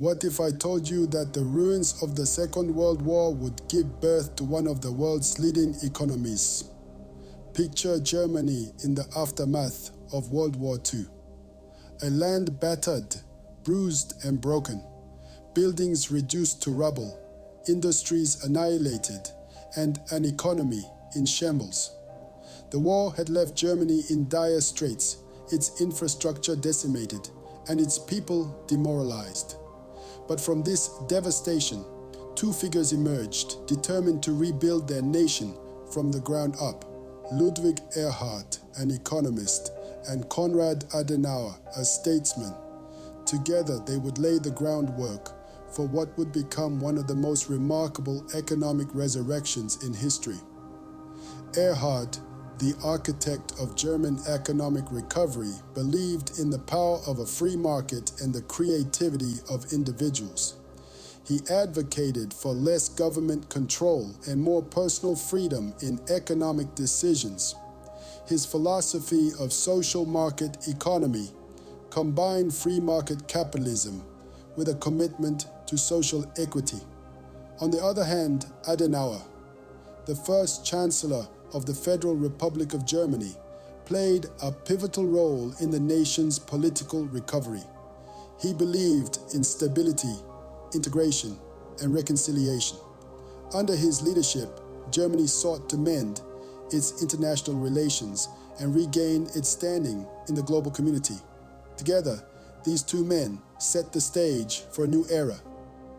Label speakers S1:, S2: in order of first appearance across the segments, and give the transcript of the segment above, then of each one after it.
S1: What if I told you that the ruins of the Second World War would give birth to one of the world's leading economies? Picture Germany in the aftermath of World War II. A land battered, bruised and broken, buildings reduced to rubble, industries annihilated, and an economy in shambles. The war had left Germany in dire straits, its infrastructure decimated, and its people demoralized. But from this devastation, two figures emerged, determined to rebuild their nation from the ground up. Ludwig Erhard, an economist, and Konrad Adenauer, a statesman. Together they would lay the groundwork for what would become one of the most remarkable economic resurrections in history. Erhard, the architect of German economic recovery, believed in the power of a free market and the creativity of individuals. He advocated for less government control and more personal freedom in economic decisions. His philosophy of social market economy combined free market capitalism with a commitment to social equity. On the other hand, Adenauer, the first Chancellor of the Federal Republic of Germany, played a pivotal role in the nation's political recovery. He believed in stability, integration, and reconciliation. Under his leadership, Germany sought to mend its international relations and regain its standing in the global community. Together, these two men set the stage for a new era,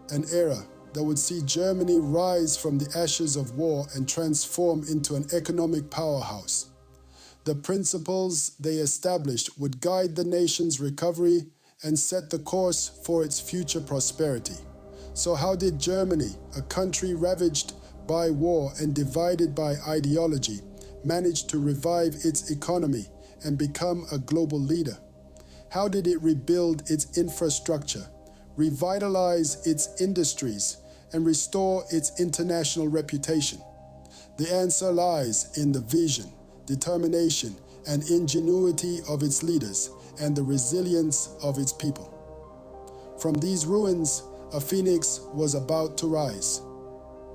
S1: an era that would see Germany rise from the ashes of war and transform into an economic powerhouse. The principles they established would guide the nation's recovery and set the course for its future prosperity. So how did Germany, a country ravaged by war and divided by ideology, manage to revive its economy and become a global leader? How did it rebuild its infrastructure, revitalize its industries, and restore its international reputation? The answer lies in the vision, determination, and ingenuity of its leaders and the resilience of its people. From these ruins, a phoenix was about to rise.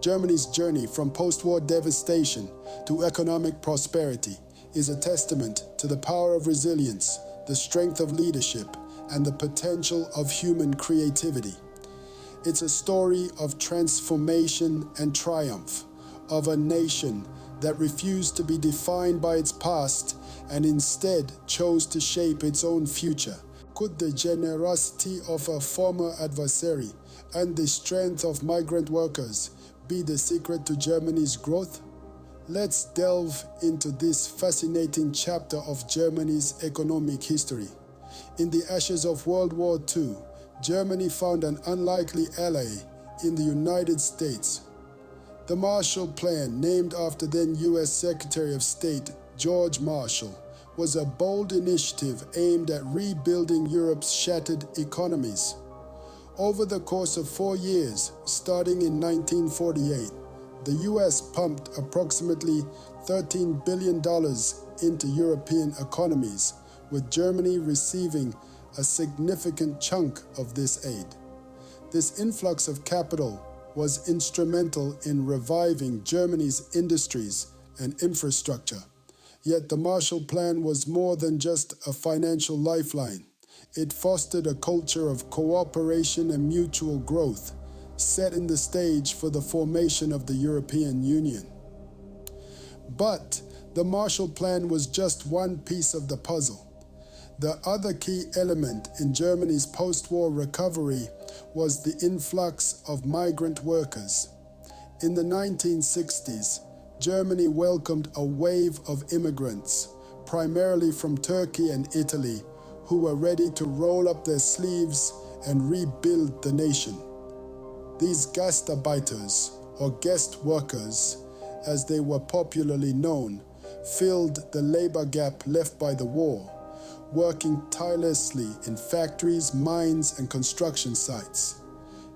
S1: Germany's journey from post-war devastation to economic prosperity is a testament to the power of resilience, the strength of leadership, and the potential of human creativity. It's a story of transformation and triumph, of a nation that refused to be defined by its past and instead chose to shape its own future. Could the generosity of a former adversary and the strength of migrant workers be the secret to Germany's growth? Let's delve into this fascinating chapter of Germany's economic history. In the ashes of World War II, Germany found an unlikely ally in the United States. The Marshall Plan, named after then U.S. Secretary of State George Marshall, was a bold initiative aimed at rebuilding Europe's shattered economies. Over the course of 4 years, starting in 1948, the U.S. pumped approximately $13 billion into European economies, with Germany receiving a significant chunk of this aid. This influx of capital was instrumental in reviving Germany's industries and infrastructure. Yet the Marshall Plan was more than just a financial lifeline. It fostered a culture of cooperation and mutual growth, setting the stage for the formation of the European Union. But the Marshall Plan was just one piece of the puzzle. The other key element in Germany's post-war recovery was the influx of migrant workers. In the 1960s, Germany welcomed a wave of immigrants, primarily from Turkey and Italy, who were ready to roll up their sleeves and rebuild the nation. These Gastarbeiters, or guest workers, as they were popularly known, filled the labor gap left by the war, working tirelessly in factories, mines, and construction sites.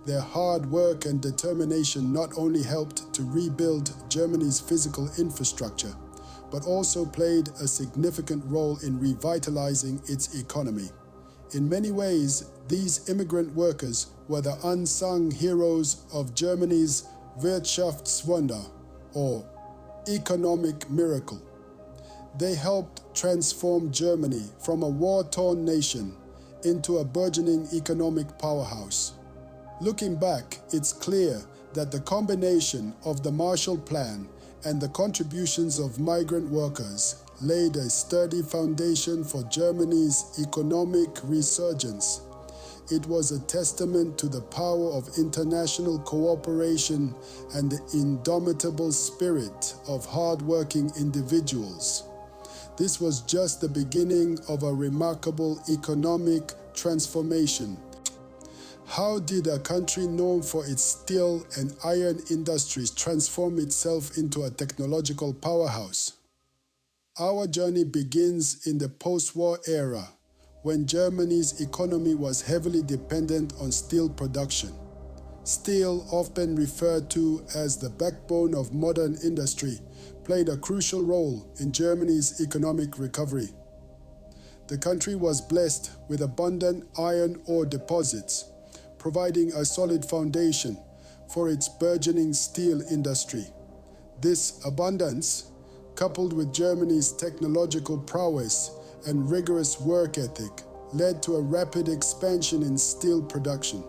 S1: Their hard work and determination not only helped to rebuild Germany's physical infrastructure, but also played a significant role in revitalizing its economy. In many ways, these immigrant workers were the unsung heroes of Germany's Wirtschaftswunder, or economic miracle. They helped transform Germany from a war-torn nation into a burgeoning economic powerhouse. Looking back, it's clear that the combination of the Marshall Plan and the contributions of migrant workers laid a sturdy foundation for Germany's economic resurgence. It was a testament to the power of international cooperation and the indomitable spirit of hard-working individuals. This was just the beginning of a remarkable economic transformation. How did a country known for its steel and iron industries transform itself into a technological powerhouse? Our journey begins in the post-war era, when Germany's economy was heavily dependent on steel production. Steel, often referred to as the backbone of modern industry, played a crucial role in Germany's economic recovery. The country was blessed with abundant iron ore deposits, providing a solid foundation for its burgeoning steel industry. This abundance, coupled with Germany's technological prowess and rigorous work ethic, led to a rapid expansion in steel production.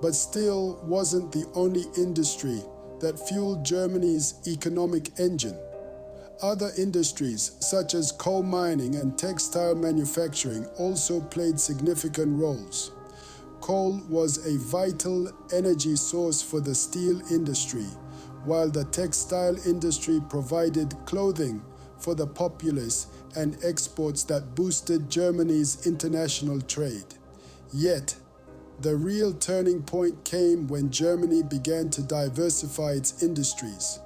S1: But steel wasn't the only industry that fueled Germany's economic engine. Other industries, such as coal mining and textile manufacturing, also played significant roles. Coal was a vital energy source for the steel industry, while the textile industry provided clothing for the populace and exports that boosted Germany's international trade. Yet, the real turning point came when Germany began to diversify its industries.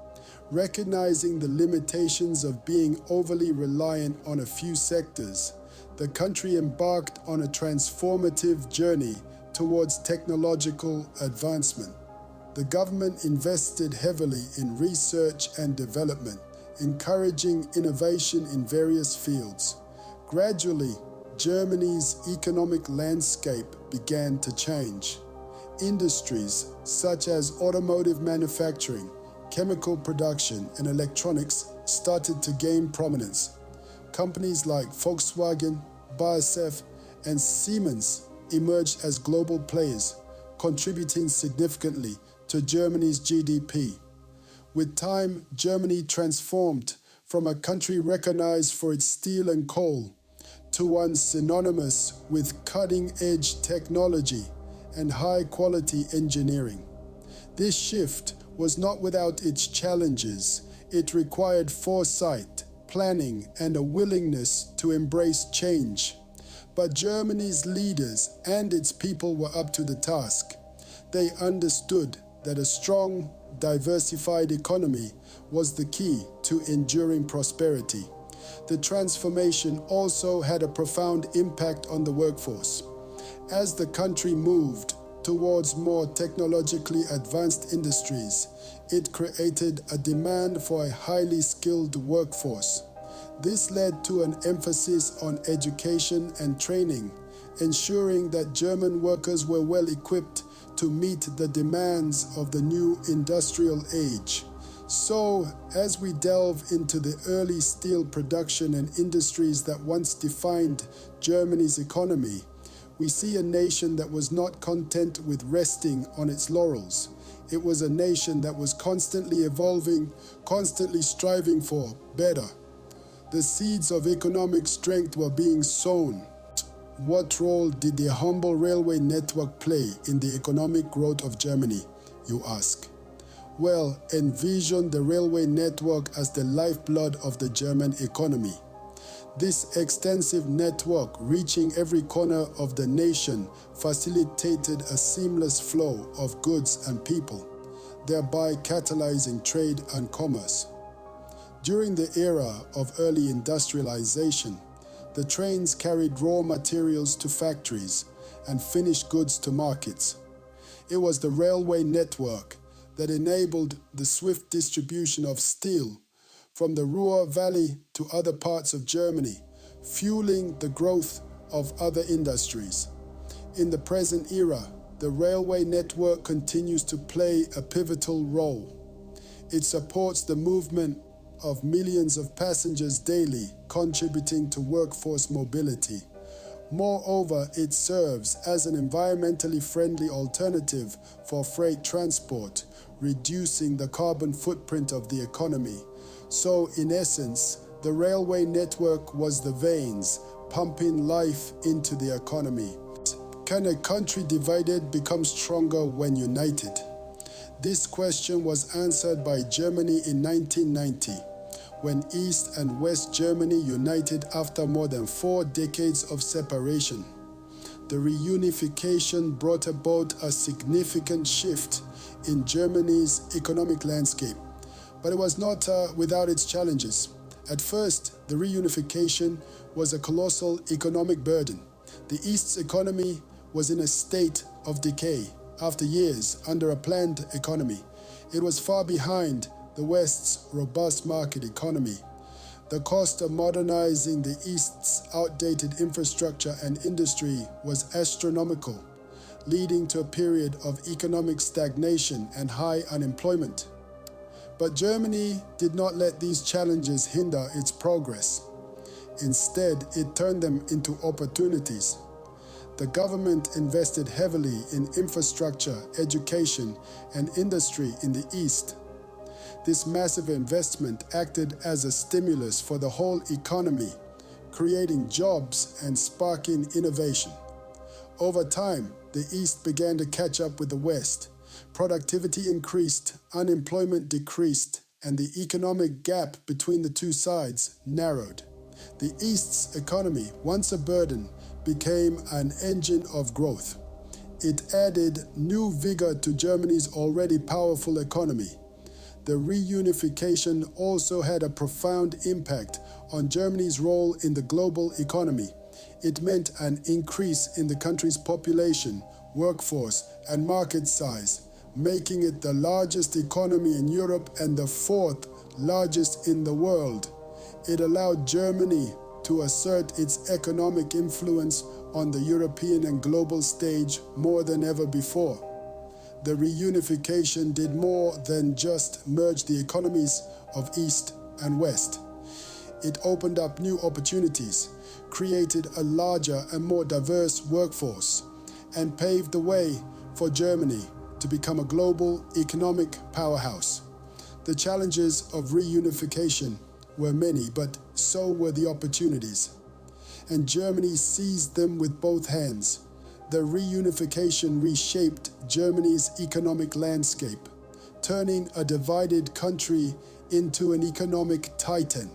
S1: Recognizing the limitations of being overly reliant on a few sectors, the country embarked on a transformative journey towards technological advancement. The government invested heavily in research and development, encouraging innovation in various fields. Gradually, Germany's economic landscape began to change. Industries such as automotive manufacturing, chemical production, and electronics started to gain prominence. Companies like Volkswagen, BASF, and Siemens emerged as global players, contributing significantly to Germany's GDP. With time, Germany transformed from a country recognized for its steel and coal to one synonymous with cutting-edge technology and high-quality engineering. This shift was not without its challenges. It required foresight, planning, and a willingness to embrace change. But Germany's leaders and its people were up to the task. They understood that a strong, diversified economy was the key to enduring prosperity. The transformation also had a profound impact on the workforce. As the country moved towards more technologically advanced industries, it created a demand for a highly skilled workforce. This led to an emphasis on education and training, ensuring that German workers were well equipped to meet the demands of the new industrial age. So, as we delve into the early steel production and industries that once defined Germany's economy, we see a nation that was not content with resting on its laurels. It was a nation that was constantly evolving, constantly striving for better. The seeds of economic strength were being sown. What role did the humble railway network play in the economic growth of Germany, you ask? Well, envision the railway network as the lifeblood of the German economy. This extensive network, reaching every corner of the nation, facilitated a seamless flow of goods and people, thereby catalyzing trade and commerce. During the era of early industrialization, the trains carried raw materials to factories and finished goods to markets. It was the railway network that enabled the swift distribution of steel from the Ruhr Valley to other parts of Germany, fueling the growth of other industries. In the present era, the railway network continues to play a pivotal role. It supports the movement of millions of passengers daily, contributing to workforce mobility. Moreover, it serves as an environmentally friendly alternative for freight transport, reducing the carbon footprint of the economy. So, in essence, the railway network was the veins, pumping life into the economy. Can a country divided become stronger when united? This question was answered by Germany in 1990, when East and West Germany united after more than 4 decades of separation. The reunification brought about a significant shift in Germany's economic landscape, but it was not without its challenges. At first, the reunification was a colossal economic burden. The East's economy was in a state of decay after years under a planned economy. It was far behind the West's robust market economy. The cost of modernizing the East's outdated infrastructure and industry was astronomical, leading to a period of economic stagnation and high unemployment. But Germany did not let these challenges hinder its progress. Instead, it turned them into opportunities. The government invested heavily in infrastructure, education, and industry in the East. This massive investment acted as a stimulus for the whole economy, creating jobs and sparking innovation. Over time, the East began to catch up with the West. Productivity increased, unemployment decreased, and the economic gap between the two sides narrowed. The East's economy, once a burden, became an engine of growth. It added new vigor to Germany's already powerful economy. The reunification also had a profound impact on Germany's role in the global economy. It meant an increase in the country's population, workforce, and market size, making it the largest economy in Europe and the 4th largest in the world. It allowed Germany to assert its economic influence on the European and global stage more than ever before. The reunification did more than just merge the economies of East and West. It opened up new opportunities, created a larger and more diverse workforce, and paved the way for Germany to become a global economic powerhouse. The challenges of reunification were many, but so were the opportunities, and Germany seized them with both hands. The reunification reshaped Germany's economic landscape, turning a divided country into an economic titan.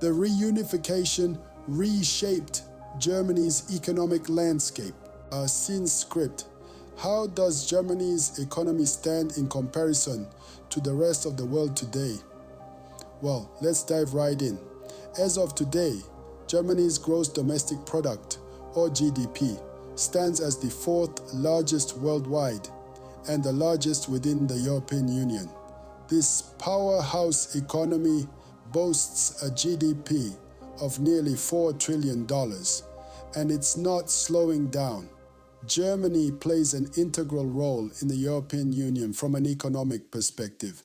S1: The reunification reshaped Germany's economic landscape. A scene script. How does Germany's economy stand in comparison to the rest of the world today? Well, let's dive right in. As of today, Germany's gross domestic product, or GDP, stands as the 4th largest worldwide and the largest within the European Union. This powerhouse economy boasts a GDP of nearly $4 trillion, and it's not slowing down. Germany plays an integral role in the European Union from an economic perspective.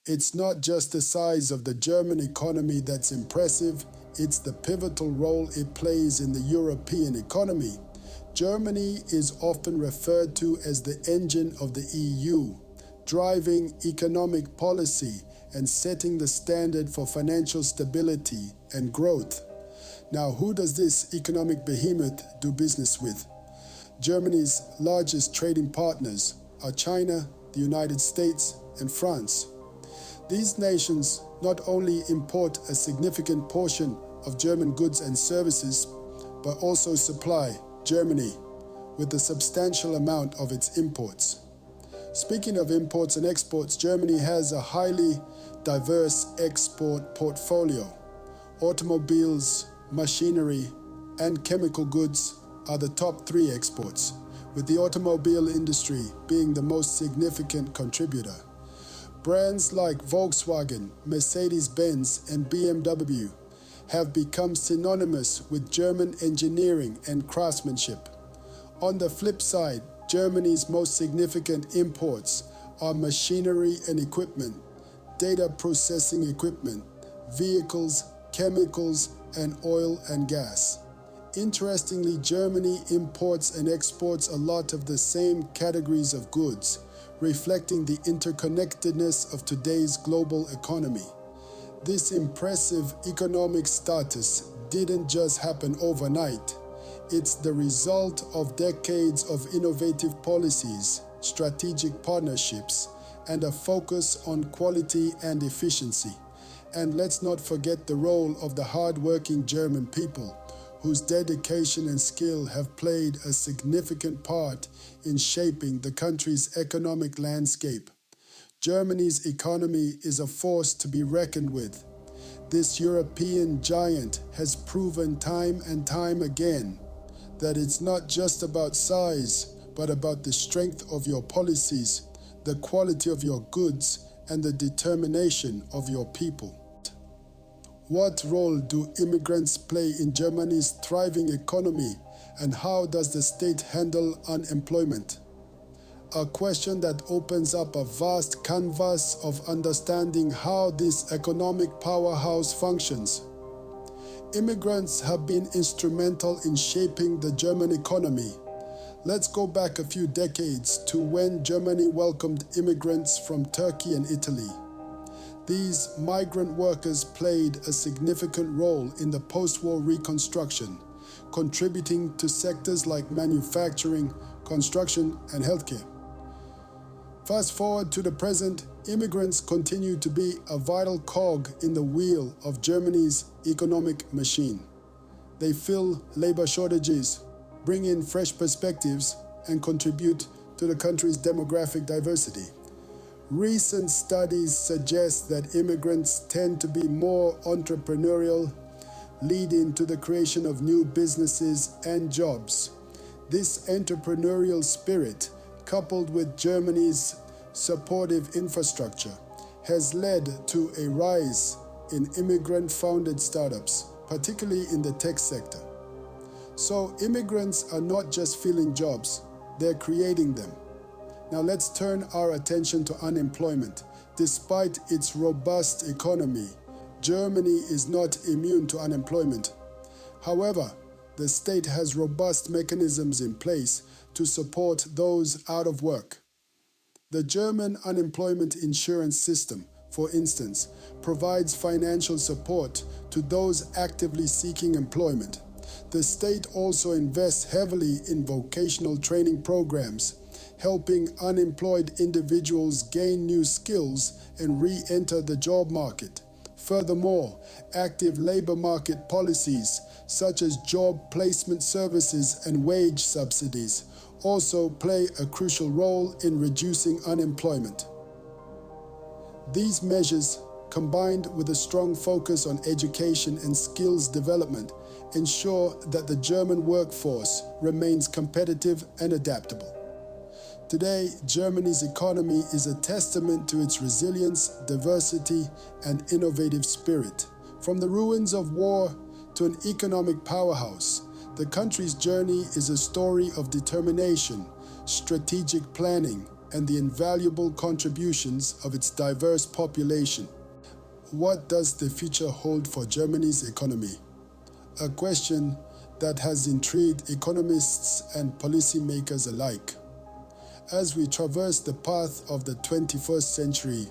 S1: It's not just the size of the German economy that's impressive, it's the pivotal role it plays in the European economy. Germany is often referred to as the engine of the EU, driving economic policy and setting the standard for financial stability and growth. Now, who does this economic behemoth do business with? Germany's largest trading partners are China, the United States, and France. These nations not only import a significant portion of German goods and services, but also supply Germany with a substantial amount of its imports. Speaking of imports and exports, Germany has a highly diverse export portfolio. Automobiles, machinery, and chemical goods are the top 3 exports, with the automobile industry being the most significant contributor. Brands like Volkswagen, Mercedes-Benz, and BMW have become synonymous with German engineering and craftsmanship. On the flip side, Germany's most significant imports are machinery and equipment, data processing equipment, vehicles, chemicals, and oil and gas. Interestingly, Germany imports and exports a lot of the same categories of goods, reflecting the interconnectedness of today's global economy. This impressive economic status didn't just happen overnight. It's the result of decades of innovative policies, strategic partnerships, and a focus on quality and efficiency. And let's not forget the role of the hard-working German people, whose dedication and skill have played a significant part in shaping the country's economic landscape. Germany's economy is a force to be reckoned with. This European giant has proven time and time again that it's not just about size, but about the strength of your policies, the quality of your goods, and the determination of your people. What role do immigrants play in Germany's thriving economy, and how does the state handle unemployment? A question that opens up a vast canvas of understanding how this economic powerhouse functions. Immigrants have been instrumental in shaping the German economy. Let's go back a few decades to when Germany welcomed immigrants from Turkey and Italy. These migrant workers played a significant role in the post-war reconstruction, contributing to sectors like manufacturing, construction, and healthcare. Fast forward to the present, immigrants continue to be a vital cog in the wheel of Germany's economic machine. They fill labor shortages, bring in fresh perspectives, and contribute to the country's demographic diversity. Recent studies suggest that immigrants tend to be more entrepreneurial, leading to the creation of new businesses and jobs. This entrepreneurial spirit, coupled with Germany's supportive infrastructure, has led to a rise in immigrant-founded startups, particularly in the tech sector. So immigrants are not just filling jobs, they're creating them. Now let's turn our attention to unemployment. Despite its robust economy, Germany is not immune to unemployment. However, the state has robust mechanisms in place to support those out of work. The German unemployment insurance system, for instance, provides financial support to those actively seeking employment. The state also invests heavily in vocational training programs, helping unemployed individuals gain new skills and re-enter the job market. Furthermore, active labor market policies such as job placement services and wage subsidies also play a crucial role in reducing unemployment. These measures, combined with a strong focus on education and skills development, ensure that the German workforce remains competitive and adaptable. Today, Germany's economy is a testament to its resilience, diversity, and innovative spirit. From the ruins of war to an economic powerhouse, the country's journey is a story of determination, strategic planning, and the invaluable contributions of its diverse population. What does the future hold for Germany's economy? A question that has intrigued economists and policymakers alike. As we traverse the path of the 21st century,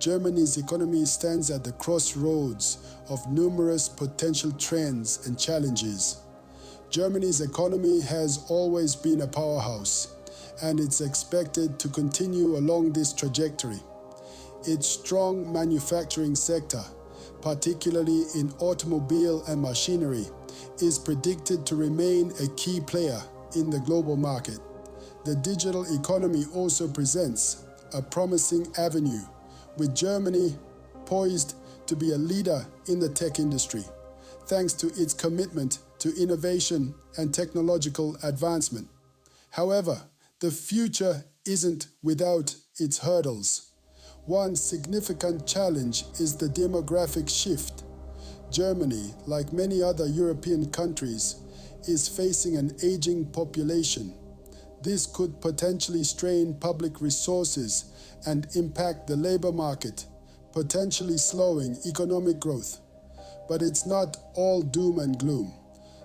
S1: Germany's economy stands at the crossroads of numerous potential trends and challenges. Germany's economy has always been a powerhouse, and it's expected to continue along this trajectory. Its strong manufacturing sector, particularly in automobile and machinery, is predicted to remain a key player in the global market. The digital economy also presents a promising avenue, with Germany poised to be a leader in the tech industry, thanks to its commitment to innovation and technological advancement. However, the future isn't without its hurdles. One significant challenge is the demographic shift. Germany, like many other European countries, is facing an aging population. This could potentially strain public resources and impact the labor market, potentially slowing economic growth. But it's not all doom and gloom.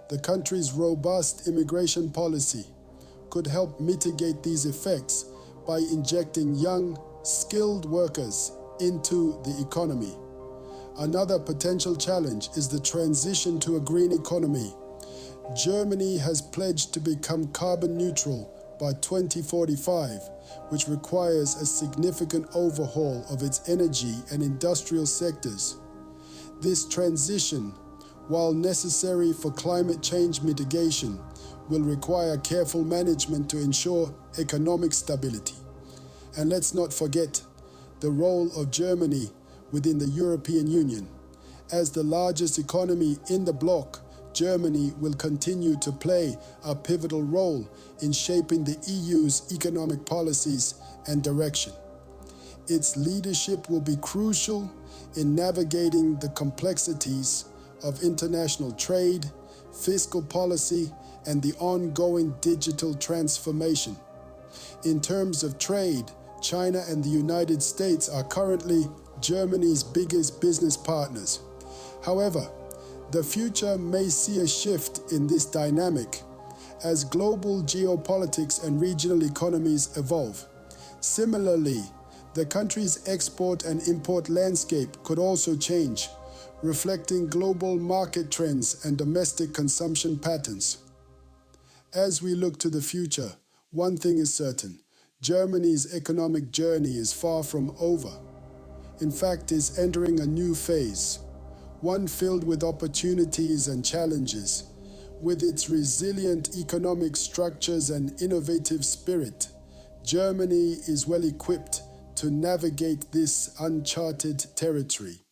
S1: The country's robust immigration policy could help mitigate these effects by injecting young, skilled workers into the economy. Another potential challenge is the transition to a green economy. Germany has pledged to become carbon neutral by 2045, which requires a significant overhaul of its energy and industrial sectors. This transition, while necessary for climate change mitigation, will require careful management to ensure economic stability. And let's not forget the role of Germany within the European Union. As the largest economy in the bloc, Germany will continue to play a pivotal role in shaping the EU's economic policies and direction. Its leadership will be crucial in navigating the complexities of international trade, fiscal policy, and the ongoing digital transformation. In terms of trade, China and the United States are currently Germany's biggest business partners. However, the future may see a shift in this dynamic as global geopolitics and regional economies evolve. Similarly, the country's export and import landscape could also change, reflecting global market trends and domestic consumption patterns. As we look to the future, one thing is certain: Germany's economic journey is far from over. In fact, it's entering a new phase, one filled with opportunities and challenges. With its resilient economic structures and innovative spirit, Germany is well equipped to navigate this uncharted territory.